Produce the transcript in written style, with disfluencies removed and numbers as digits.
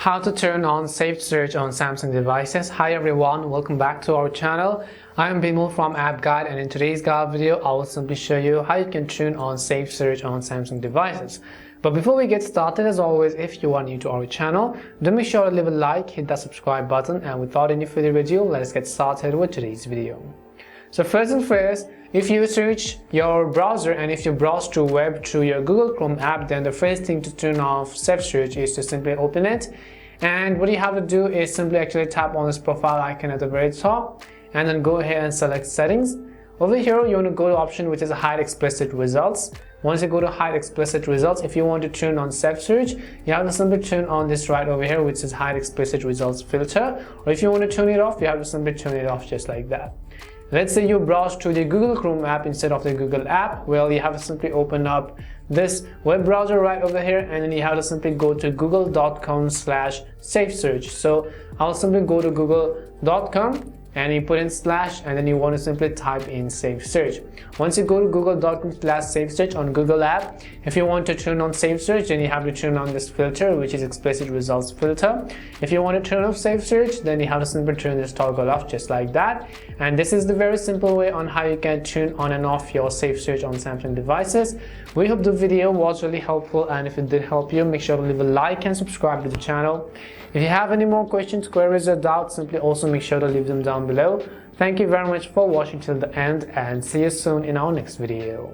How to turn on SafeSearch on Samsung devices. Hi everyone, welcome back to our channel. I am Bimal from App Guide, and in today's guide video I will simply show you how you can turn on SafeSearch on Samsung devices. But before we get started, as always, if you are new to our channel, do make sure to leave a like, hit that subscribe button, and without any further ado, let's get started with today's video. So first and first, if you search your browser and if you browse through web through your Google Chrome app, then the first thing to turn off SafeSearch is to simply open it. And what you have to do is simply actually tap on this profile icon at the very top and then go ahead and select settings. Over here you want to go to option which is hide explicit results. Once you go to hide explicit results, if you want to turn on SafeSearch, you have to simply turn on this right over here which is hide explicit results filter, or if you want to turn it off, you have to simply turn it off just like that. Let's say you browse through the Google Chrome app instead of the Google app. Well, you have to simply open up this web browser right over here, and then you have to simply go to google.com/SafeSearch. So I'll simply go to google.com and you put in slash, and then you want to simply type in SafeSearch. Once you go to google.com/SafeSearch on Google app, if you want to turn on SafeSearch, then you have to turn on this filter which is explicit results filter. If you want to turn off SafeSearch, then you have to simply turn this toggle off just like that. And this is the very simple way on how you can turn on and off your SafeSearch on Samsung devices. We hope the video was really helpful, and if it did help you, make sure to leave a like and subscribe to the channel. If you have any more questions, queries or doubts, simply also make sure to leave them down below. Thank you very much for watching till the end, and see you soon in our next video.